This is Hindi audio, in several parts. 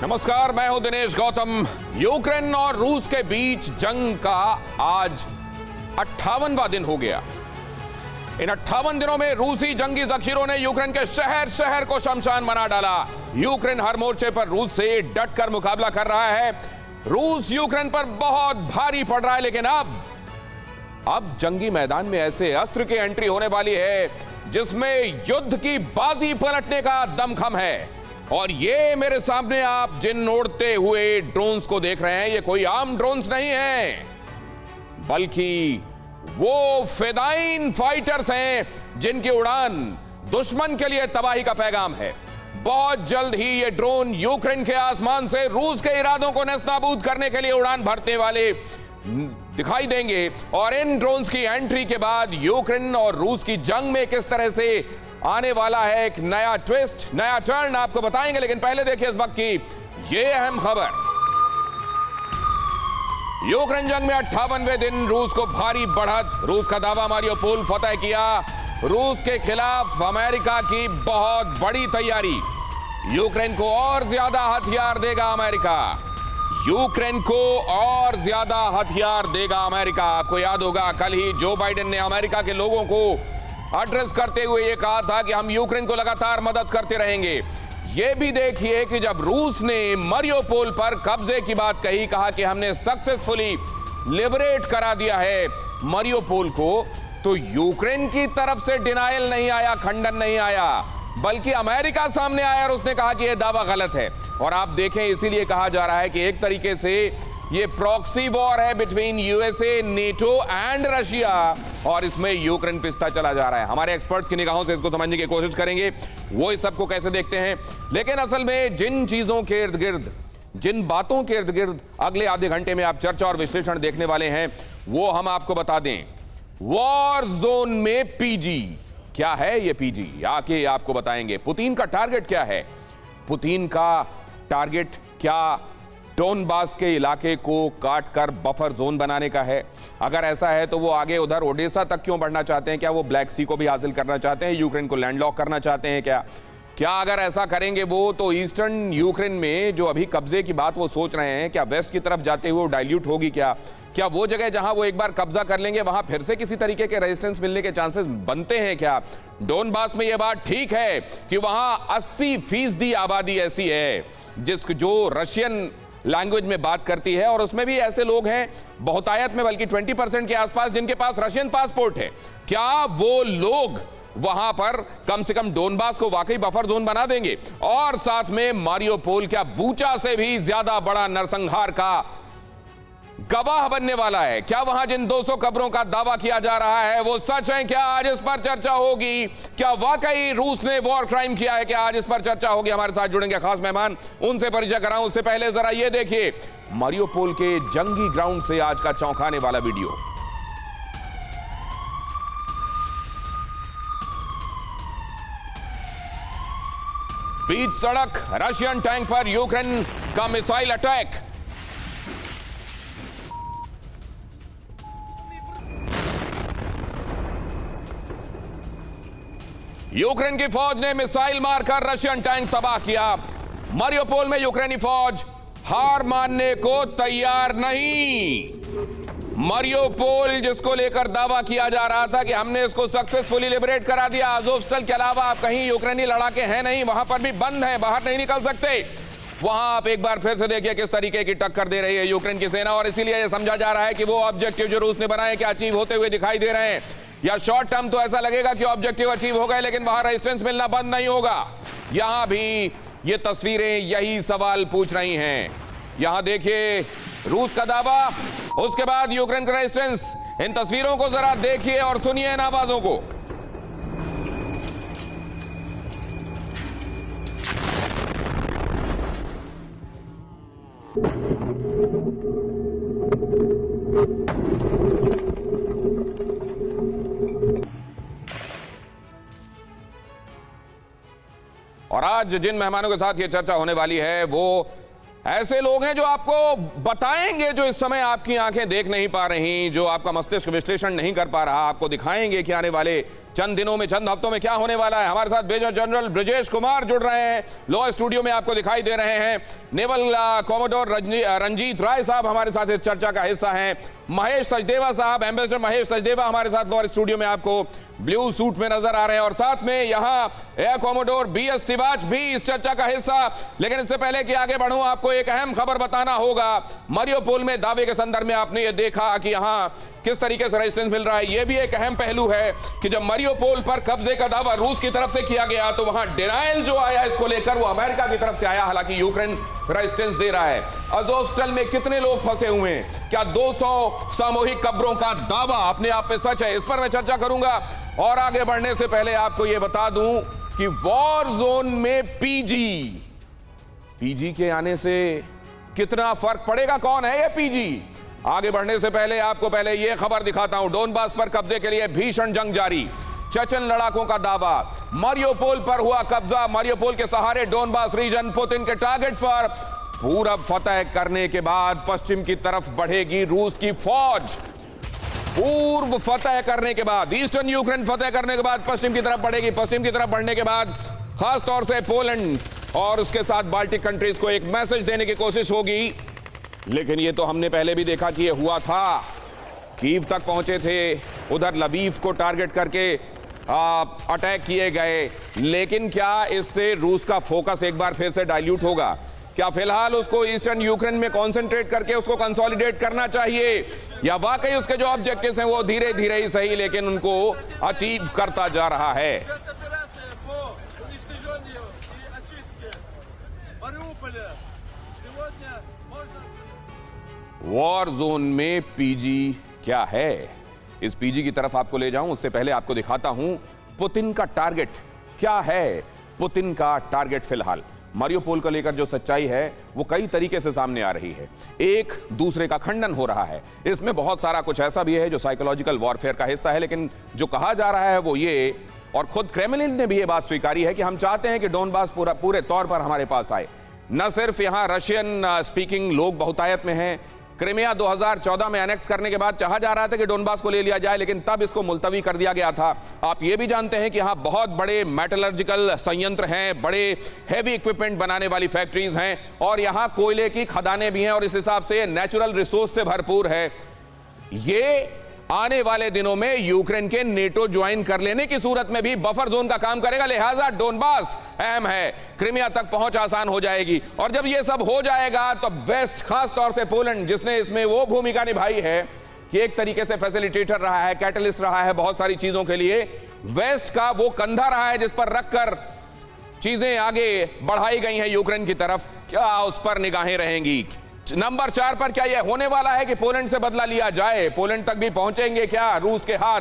नमस्कार, मैं हूं दिनेश गौतम। यूक्रेन और रूस के बीच जंग का आज 58वां दिन हो गया। इन 58 दिनों में रूसी जंगी जखीरों ने यूक्रेन के शहर शहर को शमशान बना डाला। यूक्रेन हर मोर्चे पर रूस से डटकर मुकाबला कर रहा है। रूस यूक्रेन पर बहुत भारी पड़ रहा है, लेकिन अब जंगी मैदान में ऐसे अस्त्र की एंट्री होने वाली है जिसमें युद्ध की बाजी पलटने का दमखम है। और ये मेरे सामने आप जिन उड़ते हुए ड्रोन्स को देख रहे हैं, ये कोई आम ड्रोन्स नहीं है, बल्कि वो फिदाइन फाइटर्स हैं जिनकी उड़ान दुश्मन के लिए तबाही का पैगाम है। बहुत जल्द ही ये ड्रोन यूक्रेन के आसमान से रूस के इरादों को नेस्तनाबूद करने के लिए उड़ान भरने वाले दिखाई देंगे। और इन ड्रोन्स की एंट्री के बाद यूक्रेन और रूस की जंग में किस तरह से आने वाला है एक नया ट्विस्ट, नया टर्न आपको बताएंगे। लेकिन पहले देखिए इस वक्त की ये अहम खबर। यूक्रेन जंग में 58वें दिन रूस को भारी बढ़त। रूस का दावा मारियोपोल फतह किया। रूस के खिलाफ अमेरिका की बहुत बड़ी तैयारी। यूक्रेन को और ज्यादा हथियार देगा अमेरिका। यूक्रेन को और ज्यादा हथियार देगा अमेरिका। आपको याद होगा कल ही जो बाइडेन ने अमेरिका के लोगों को एड्रेस करते हुए यह कहा था कि हम यूक्रेन को लगातार मदद करते रहेंगे। यह भी देखिए कि जब रूस ने मारियोपोल पर कब्जे की बात कही, कहा कि हमने सक्सेसफुली लिबरेट करा दिया है मारियोपोल को, तो यूक्रेन की तरफ से डिनायल नहीं आया, खंडन नहीं आया, बल्कि अमेरिका सामने आया और उसने कहा कि यह दावा गलत है। और आप देखें, इसीलिए कहा जा रहा है कि एक तरीके से ये प्रॉक्सी वॉर है between USA, NATO and Russia, और इसमें यूक्रेन पिसता चला जा रहा है। हमारे एक्सपर्ट्स की निगाहों से इसको समझने की कोशिश करेंगे, वो इस सब को कैसे देखते हैं। लेकिन असल में जिन चीजों के इर्द गिर्द, जिन बातों के इर्द गिर्द अगले आधे घंटे में आप चर्चा और विश्लेषण देखने वाले हैं, वो हम आपको बता दें। वॉर जोन में पीजी क्या है, ये पीजी आके आपको बताएंगे। पुतिन का टारगेट क्या है? पुतिन का टारगेट क्या डोनबास के इलाके को काटकर बफर जोन बनाने का है? अगर ऐसा है तो वो आगे उधर ओडेसा तक क्यों बढ़ना चाहते हैं? क्या वो ब्लैक सी को भी हासिल करना चाहते हैं? यूक्रेन को लैंडलॉक करना चाहते हैं? क्या अगर ऐसा करेंगे वो, तो ईस्टर्न यूक्रेन में जो अभी कब्जे की बात वो सोच रहे हैं, क्या वेस्ट की तरफ जाते हुए डाइल्यूट होगी? क्या वो जगह जहां वो एक बार कब्जा कर लेंगे वहां फिर से किसी तरीके के रेजिस्टेंस मिलने के चांसेस बनते हैं क्या? डोनबास में यह बात ठीक है कि वहां 80% आबादी ऐसी है जो रशियन लैंग्वेज में बात करती है, और उसमें भी ऐसे लोग हैं बहुतायत में, बल्कि 20% के आसपास, जिनके पास रशियन पासपोर्ट है। क्या वो लोग वहां पर कम से कम डोनबास को वाकई बफर जोन बना देंगे? और साथ में मारियोपोल क्या बूचा से भी ज्यादा बड़ा नरसंहार का गवाह बनने वाला है? क्या वहां जिन 200 कब्रों का दावा किया जा रहा है वो सच है क्या? आज इस पर चर्चा होगी। क्या वाकई रूस ने वॉर क्राइम किया है क्या? आज इस पर चर्चा होगी। हमारे साथ जुड़ेंगे खास मेहमान, उनसे परिचय कराऊं उससे पहले जरा ये देखिए मारियोपोल के जंगी ग्राउंड से आज का चौंकाने वाला वीडियो। बीच सड़क रशियन टैंक पर यूक्रेन का मिसाइल अटैक। यूक्रेन की फौज ने मिसाइल मारकर रशियन टैंक तबाह किया। मारियोपोल में यूक्रेनी फौज हार मानने को तैयार नहीं। मारियोपोल जिसको लेकर दावा किया जा रहा था कि हमने इसको सक्सेसफुली लिबरेट करा दिया, अज़ोवस्टल के अलावा आप कहीं यूक्रेनी लड़ाके हैं नहीं, वहां पर भी बंद है, बाहर नहीं निकल सकते। वहां आप एक बार फिर से देखिए किस तरीके की टक्कर दे रही है यूक्रेन की सेना, और इसीलिए यह समझा जा रहा है कि वो ऑब्जेक्टिव जो रूस ने बनाए क्या अचीव होते हुए दिखाई दे रहे हैं। या शॉर्ट टर्म तो ऐसा लगेगा कि ऑब्जेक्टिव अचीव हो गए, लेकिन वहां रेजिस्टेंस मिलना बंद नहीं होगा। यहां भी ये तस्वीरें यही सवाल पूछ रही हैं। यहां देखिए रूस का दावा, उसके बाद यूक्रेन का रेजिस्टेंस। इन तस्वीरों को जरा देखिए और सुनिए इन आवाजों को। और आज जिन मेहमानों के साथ ये चर्चा होने वाली है वो ऐसे लोग हैं जो आपको बताएंगे, जो इस समय आपकी आंखें देख नहीं पा रही, जो आपका मस्तिष्क विश्लेषण नहीं कर पा रहा, आपको दिखाएंगे कि आने वाले चंद दिनों में, चंद हफ्तों में क्या होने वाला है। हमारे साथ मेजर जनरल ब्रजेश कुमार जुड़ रहे हैं, लॉ स्टूडियो में आपको दिखाई दे रहे हैं। नेवल कॉमोडोर रंजीत राय साहब हमारे साथ इस चर्चा का हिस्सा हैं। महेश सचदेवा साहब, एम्बेसडर महेश सचदेवा हमारे साथ लॉ स्टूडियो में आपको ब्लू सूट में नजर आ रहे हैं, और साथ में यहाँ एयर कॉमोडोर BS सिवाच भी इस चर्चा का हिस्सा। लेकिन इससे पहले कि आगे बढ़ूं, आपको एक अहम खबर बताना होगा। मारियोपोल में दावे के संदर्भ में आपने ये देखा कि यहाँ किस तरीके से रेजिस्टेंस मिल रहा है। यह भी एक अहम पहलू है कि जब मारियोपोल पर कब्जे का दावा रूस की तरफ से किया गया तो वहां डिनायल जो आया इसको लेकर वो अमेरिका की तरफ से आया। हालांकि यूक्रेन रेजिस्टेंस दे रहा है। अज़ोवस्टल में कितने लोग फंसे हुए हैं, क्या 200 सामूहिक कब्रों का दावा अपने आप में सच है, इस पर मैं चर्चा करूंगा। और आगे बढ़ने से पहले आपको यह बता दूं कि वॉर जोन में पीजी के आने से कितना फर्क पड़ेगा, कौन है ये पीजी। आगे बढ़ने से पहले आपको पहले यह खबर दिखाता हूं। डोनबास पर कब्जे के लिए भीषण जंग जारी, चेचन लड़ाकों का दावा। मारियोपोल पर हुआ कब्जा, मारियोपोल के सहारे डोनबास रीजन पुतिन के टारगेट पर। पूरब फतह करने के बाद पश्चिम की तरफ बढ़ेगी रूस की फौज। पूर्व फतह करने के बाद, ईस्टर्न यूक्रेन फतह करने के बाद पश्चिम की तरफ बढ़ेगी। पश्चिम की तरफ बढ़ने के बाद खास तौर से पोलैंड और उसके साथ बाल्टिक कंट्रीज को एक मैसेज देने की कोशिश होगी। लेकिन ये तो हमने पहले भी देखा कि ये हुआ था। कीव तक पहुंचे थे, उधर लवीव को टारगेट करके अटैक किए गए। लेकिन क्या इससे रूस का फोकस एक बार फिर से डाइल्यूट होगा? क्या फिलहाल उसको ईस्टर्न यूक्रेन में कंसंट्रेट करके उसको कंसोलिडेट करना चाहिए, या वाकई उसके जो ऑब्जेक्टिव्स हैं वो धीरे धीरे ही सही लेकिन उनको अचीव करता जा रहा है? वॉर जोन में पीजी क्या है, इस पीजी की तरफ आपको ले जाऊं उससे पहले आपको दिखाता हूं पुतिन का टारगेट क्या है। पुतिन का टारगेट फिलहाल मारियोपोल को लेकर जो सच्चाई है वो कई तरीके से सामने आ रही है। एक दूसरे का खंडन हो रहा है, इसमें बहुत सारा कुछ ऐसा भी है जो साइकोलॉजिकल वॉरफेयर का हिस्सा है। लेकिन जो कहा जा रहा है वो ये, और खुद क्रेमलिन ने भी ये बात स्वीकारी है कि हम चाहते हैं कि डोनबास पूरे तौर पर हमारे पास आए। न सिर्फ यहां रशियन स्पीकिंग लोग बहुतायत में हैं, क्रिमिया 2014 में एनेक्स करने के बाद चाहा जा रहा था कि डोनबास को ले लिया जाए, लेकिन तब इसको मुलतवी कर दिया गया था। आप ये भी जानते हैं कि यहाँ बहुत बड़े मेटलर्जिकल संयंत्र हैं, बड़े हैवी इक्विपमेंट बनाने वाली फैक्ट्रीज हैं, और यहाँ कोयले की खदानें भी हैं, और इस हिसाब से नेचुरल रिसोर्स से भरपूर है। ये आने वाले दिनों में यूक्रेन के नेटो ज्वाइन कर लेने की सूरत में भी बफर जोन का काम करेगा। लिहाजा डोनबास अहम है, क्रिमिया तक पहुंच आसान हो जाएगी। और जब यह सब हो जाएगा तो वेस्ट, खास तौर से पोलैंड, जिसने इसमें वो भूमिका निभाई है कि एक तरीके से फैसिलिटेटर रहा है, कैटलिस्ट रहा है बहुत सारी चीजों के लिए, वेस्ट का वो कंधा रहा है जिस पर रखकर चीजें आगे बढ़ाई गई हैं यूक्रेन की तरफ, क्या उस पर निगाहें रहेंगी? नंबर 4 पर क्या यह होने वाला है कि पोलैंड से बदला लिया जाए? पोलैंड तक भी पहुंचेंगे क्या रूस के हाथ?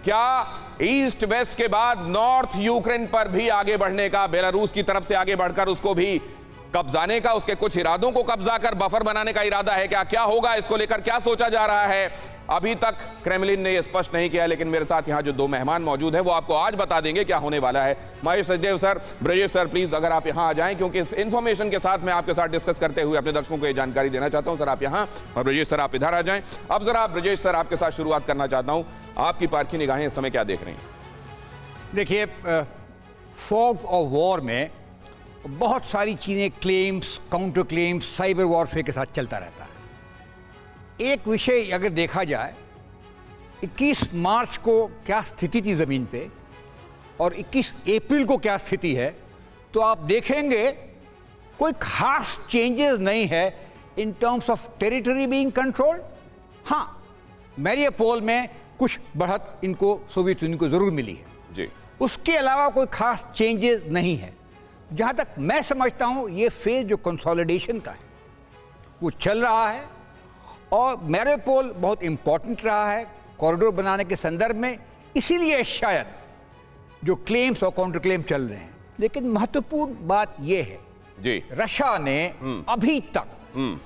क्या ईस्ट वेस्ट के बाद नॉर्थ यूक्रेन पर भी आगे बढ़ने का, बेलारूस की तरफ से आगे बढ़कर उसको भी कब्जाने का, उसके कुछ इरादों को कब्जा कर बफर बनाने का इरादा है क्या? क्या होगा, इसको लेकर क्या सोचा जा रहा है? अभी तक क्रेमलिन ने यह स्पष्ट नहीं किया, लेकिन मेरे साथ यहां जो दो मेहमान मौजूद हैं वो आपको आज बता देंगे क्या होने वाला है। Mahesh Sachdev sir, Brajesh sir, please अगर आप यहां आ जाएं, क्योंकि इस इंफॉर्मेशन के साथ मैं आपके साथ डिस्कस करते हुए अपने दर्शकों को ये जानकारी देना चाहता हूं। सर आप यहां, और ब्रजेश सर आप इधर आ जाएं। अब जरा ब्रजेश सर आपके साथ शुरुआत करना चाहता हूं, आपकी पारखी निगाहें इस समय क्या देख रही हैं? देखिए, फॉग ऑफ वॉर में बहुत सारी चीज़ें, claims, counter claims, cyber warfare के साथ चलता रहता है। एक विषय अगर देखा जाए, 21 मार्च को क्या स्थिति थी ज़मीन पे और 21 अप्रैल को क्या स्थिति है, तो आप देखेंगे कोई खास चेंजेस नहीं है in terms of territory being controlled. हाँ, मारियोपोल में कुछ बढ़त इनको सोवियत यूनियन को ज़रूर मिली है जी, उसके अलावा कोई खास चेंजेस नहीं है। जहाँ तक मैं समझता हूँ ये फेज जो कंसोलिडेशन का है वो चल रहा है, और मारियोपोल बहुत इंपॉर्टेंट रहा है कॉरिडोर बनाने के संदर्भ में, इसीलिए शायद जो क्लेम्स और काउंटर क्लेम चल रहे हैं। लेकिन महत्वपूर्ण बात यह है जी, रशिया ने अभी तक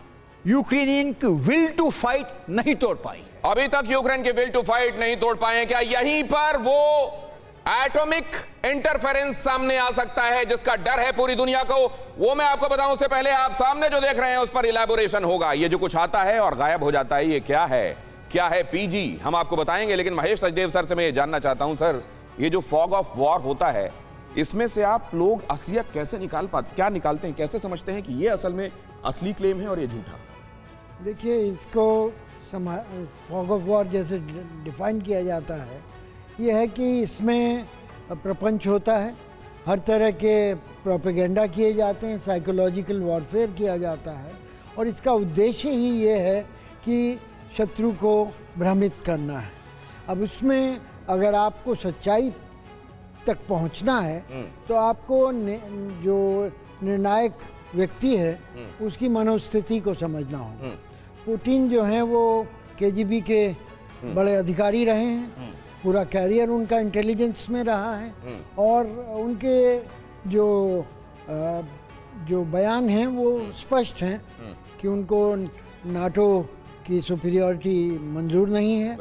यूक्रेनियन की विल टू फाइट नहीं तोड़ पाई। अभी तक यूक्रेन के विल टू फाइट नहीं तोड़ पाए। क्या यहीं पर वो एटॉमिक इंटरफेरेंस सामने आ सकता है जिसका डर है पूरी दुनिया को? वो मैं आपको बताऊं उससे पहले आप सामने जो देख रहे हैं उस पर इलैबोरेशन होगा। ये जो कुछ आता है और गायब हो जाता है, ये क्या है? क्या है पीजी? हम आपको बताएंगे। लेकिन महेश सचदेव सर से मैं ये जानना चाहता हूं, सर ये जो फॉग ऑफ वॉर होता है, इसमें से आप लोग असलियत कैसे क्या निकालते हैं, कैसे समझते हैं कि ये असल में असली क्लेम है और ये झूठा? देखिए, इसको फॉग ऑफ वॉर जैसे डिफाइन किया जाता है, ये है कि इसमें प्रपंच होता है, हर तरह के प्रोपेगेंडा किए जाते हैं, साइकोलॉजिकल वॉरफेयर किया जाता है, और इसका उद्देश्य ही ये है कि शत्रु को भ्रमित करना है। अब उसमें अगर आपको सच्चाई तक पहुंचना है तो आपको जो निर्णायक व्यक्ति है उसकी मनोस्थिति को समझना होगा। पुतिन जो हैं वो केजीबी के बड़े अधिकारी रहे हैं, पूरा कैरियर उनका इंटेलिजेंस में रहा है, और उनके जो बयान हैं वो स्पष्ट हैं कि उनको नाटो की सुपीरियरिटी मंजूर नहीं है,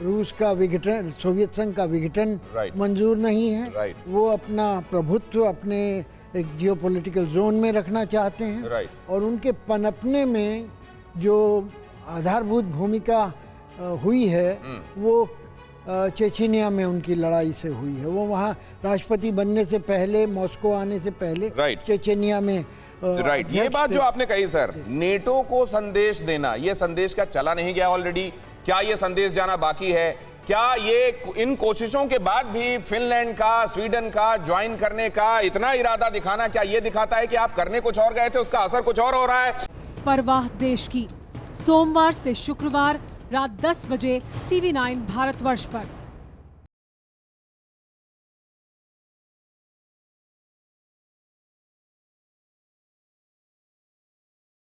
रूस का विघटन, सोवियत संघ का विघटन मंजूर नहीं है, वो अपना प्रभुत्व अपने एक जियोपॉलिटिकल जोन में रखना चाहते हैं, और उनके पनपने में जो आधारभूत भूमिका हुई है वो चेचेनिया में उनकी लड़ाई से हुई है। वो वहाँ राष्ट्रपति बनने से पहले, मॉस्को आने से पहले चेचेनिया में ये बात जो आपने कही सर, नेटो को संदेश देना, ये संदेश क्या चला नहीं गया ऑलरेडी? क्या ये संदेश जाना बाकी है? क्या ये इन कोशिशों के बाद भी फिनलैंड का, स्वीडन का ज्वाइन करने का इतना इरादा दिखाना, क्या ये दिखाता है कि आप करने कुछ और गए थे, उसका असर कुछ और हो रहा है? परवाह देश की, सोमवार से शुक्रवार रात 10 बजे TV9 भारतवर्ष पर।